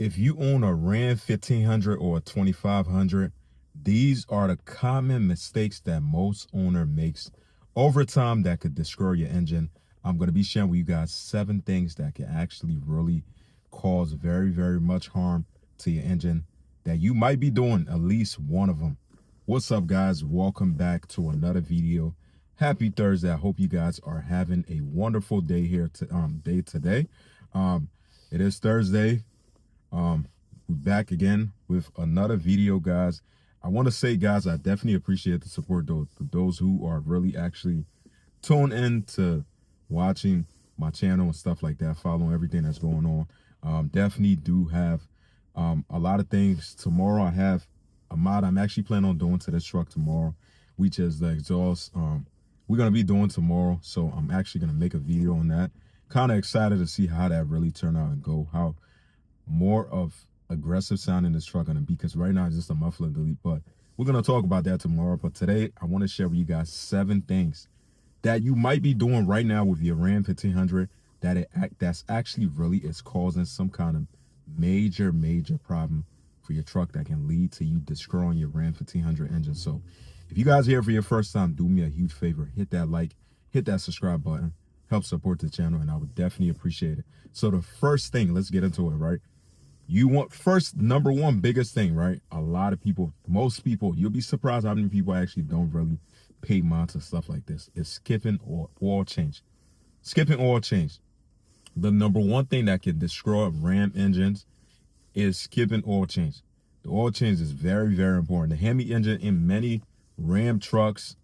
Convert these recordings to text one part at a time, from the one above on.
if you own a Ram 1500 or a 2500, these are the common mistakes that most owner makes over time that could destroy your engine. I'm going to be sharing with you guys 7 things that can actually really cause very, very much harm to your engine that you might be doing at least one of them. What's up, guys? Welcome back to another video. Happy Thursday. I hope you guys are having a wonderful day here today. It is Thursday. We're back again with another video, guys. I want to say, guys, I definitely appreciate the support, those who are really actually tuned in to watching my channel and stuff like that, following everything that's going on. Definitely do have a lot of things. Tomorrow I have a mod I'm actually planning on doing to this truck tomorrow, which is the exhaust. We're going to be doing tomorrow, so I'm actually going to make a video on that. Kind of excited to see how that really turn out and go, how more of aggressive sound in this truck gonna be, because right now it's just a muffler delete, but we're gonna talk about that tomorrow. But today I want to share with you guys 7 things that you might be doing right now with your Ram 1500 that's actually really is causing some kind of major problem for your truck that can lead to you destroying your Ram 1500 engine. So if you guys are here for your first time, do me a huge favor, hit that like, hit that subscribe button, help support the channel, and I would definitely appreciate it. So the first thing, let's get into it, right? You want first, number one biggest thing, right? A lot of people, most people, you'll be surprised how many people actually don't really pay mind to stuff like this, is skipping or oil change. Skipping oil change. The number one thing that can destroy Ram engines is skipping oil change. The oil change is very, very important. The Hemi engine in many Ram trucks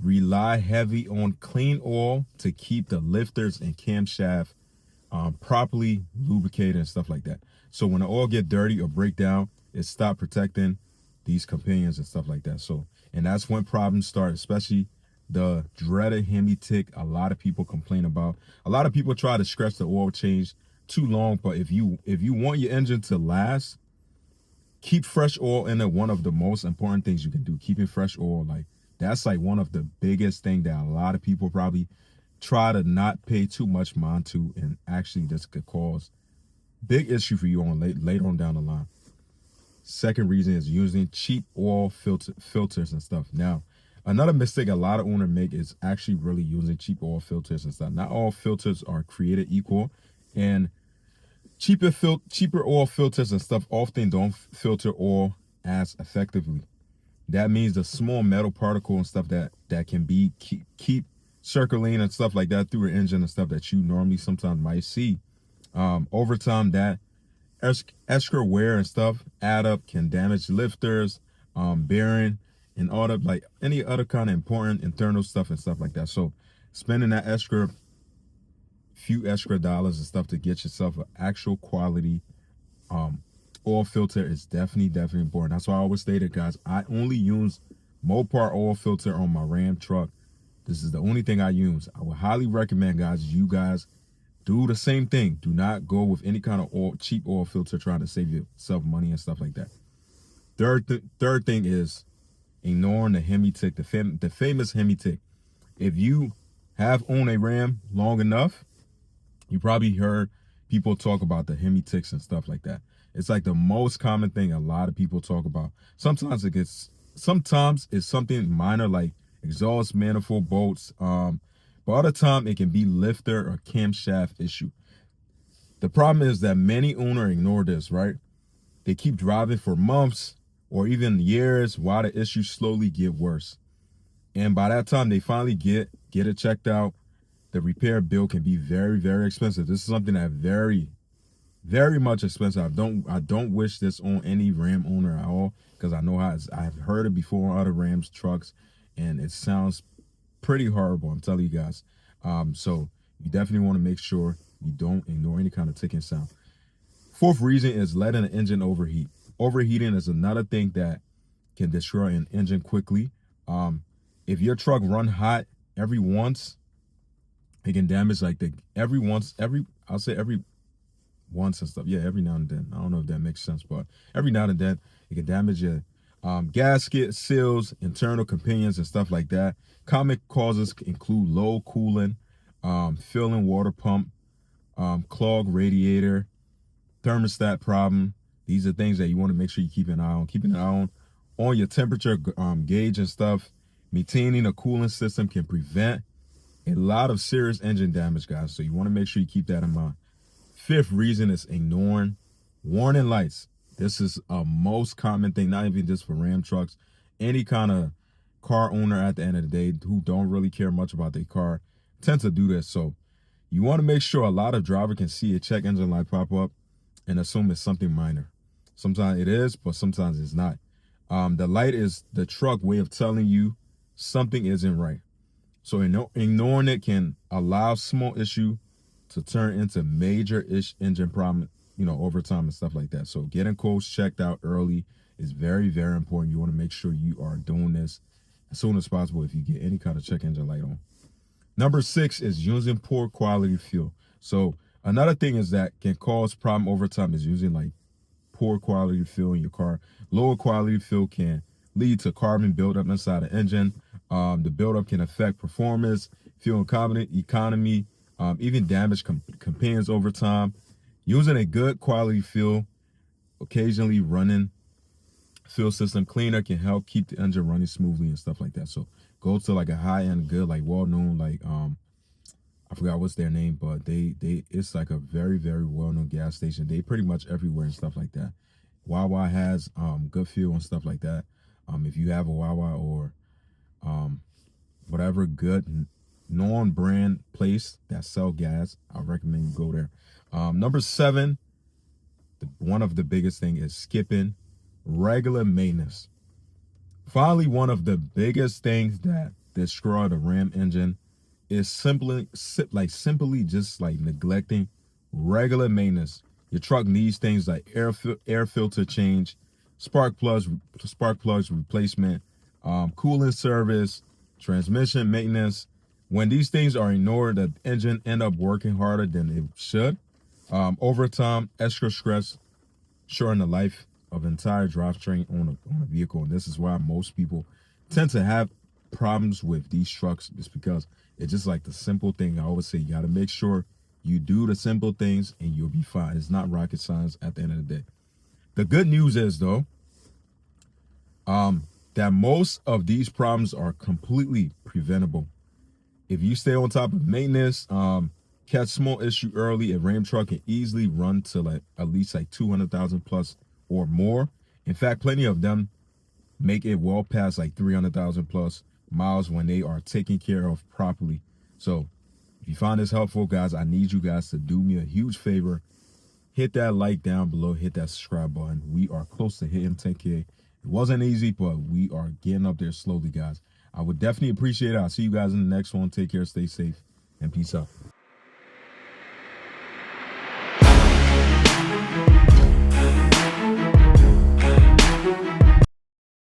rely heavy on clean oil to keep the lifters and camshaft properly lubricated and stuff like that. So when the oil get dirty or break down, it stop protecting these companions and stuff like that. So, and that's when problems start, especially the dreaded Hemi tick. A lot of people complain about. A lot of people try to stretch the oil change too long, but if you want your engine to last, keep fresh oil in it. One of the most important things you can do, keeping fresh oil, like that's like one of the biggest thing that a lot of people probably try to not pay too much mind to, and actually this could cause big issue for you on later on down the line. Second reason is using cheap oil filters and stuff. Now, another mistake a lot of owners make is actually really using cheap oil filters and stuff. Not all filters are created equal, and cheaper oil filters and stuff often don't filter oil as effectively. That means the small metal particle and stuff that can be keep circulating and stuff like that through an engine and stuff that you normally sometimes might see. Over time, that extra wear and stuff add up, can damage lifters, bearing, and all of like any other kind of important internal stuff and stuff like that. So spending that few extra dollars and stuff to get yourself an actual quality oil filter is definitely important. That's why I always stated, guys, I only use Mopar oil filter on my Ram truck. This is the only thing I use. I would highly recommend, guys, you guys do the same thing. Do not go with any kind of cheap oil filter trying to save yourself money and stuff like that. Third thing is ignoring the Hemi tick, the famous Hemi tick. If you have owned a Ram long enough, you probably heard people talk about the Hemi ticks and stuff like that. It's like the most common thing a lot of people talk about. Sometimes it's something minor like exhaust manifold bolts, but other time it can be lifter or camshaft issue. The problem is that many owners ignore this, right? They keep driving for months or even years while the issues slowly get worse. And by that time they finally get it checked out, the repair bill can be very expensive. This is something that very much expensive. I don't wish this on any Ram owner at all, because I know I've heard it before on other Rams trucks, and it sounds pretty horrible, I'm telling you guys. So you definitely want to make sure you don't ignore any kind of ticking sound. Fourth reason is letting the engine overheat. Overheating is another thing that can destroy an engine quickly. If your truck run hot every once, it can damage like every once and stuff. Yeah, every now and then. I don't know if that makes sense, but every now and then it can damage your gasket, seals, internal companions, and stuff like that. Common causes include low cooling, filling water pump, clogged radiator, thermostat problem. These are things that you want to make sure you keep an eye on. Keeping an eye on your temperature gauge and stuff. Maintaining a cooling system can prevent a lot of serious engine damage, guys. So you want to make sure you keep that in mind. Fifth reason is ignoring warning lights. This is a most common thing, not even just for Ram trucks. Any kind of car owner at the end of the day who don't really care much about their car tend to do this. So you want to make sure a lot of driver can see a check engine light pop up and assume it's something minor. Sometimes it is, but sometimes it's not. The light is the truck way of telling you something isn't right. So ignoring it can allow small issue to turn into major engine problem, over time and stuff like that. So getting quotes checked out early is very, very important. You want to make sure you are doing this as soon as possible if you get any kind of check engine light on. Number 6 is using poor quality fuel. So another thing is that can cause problem over time is using like poor quality fuel in your car. Lower quality fuel can lead to carbon buildup inside the engine. The buildup can affect performance, fuel economy, even damage companions over time. Using a good quality fuel, occasionally running fuel system cleaner can help keep the engine running smoothly and stuff like that. So go to like a high-end good, like well-known, like I forgot what's their name, but it's like a very, very well-known gas station. They pretty much everywhere and stuff like that. Wawa has good fuel and stuff like that. If you have a Wawa or whatever good non-brand place that sell gas, I recommend you go there. Number 7, one of the biggest thing is skipping regular maintenance. Finally, one of the biggest things that destroy the Ram engine is simply just like neglecting regular maintenance. Your truck needs things like air filter change, spark plugs replacement, coolant service, transmission maintenance. When these things are ignored, the engine end up working harder than it should. Over time, extra stress shorten the life of entire drivetrain on a vehicle, and this is why most people tend to have problems with these trucks. It's because it's just like the simple thing. I always say you got to make sure you do the simple things and you'll be fine. It's not rocket science at the end of the day. The good news is though, that most of these problems are completely preventable. If you stay on top of maintenance, catch small issue early, a Ram truck can easily run to like at least like 200,000 plus or more. In fact, plenty of them make it well past like 300,000 plus miles when they are taken care of properly. So if you find this helpful, guys, I need you guys to do me a huge favor. Hit that like down below, hit that subscribe button. We are close to hitting 10K. It wasn't easy, but we are getting up there slowly, guys. I would definitely appreciate it. I'll see you guys in the next one. Take care, stay safe, and peace out.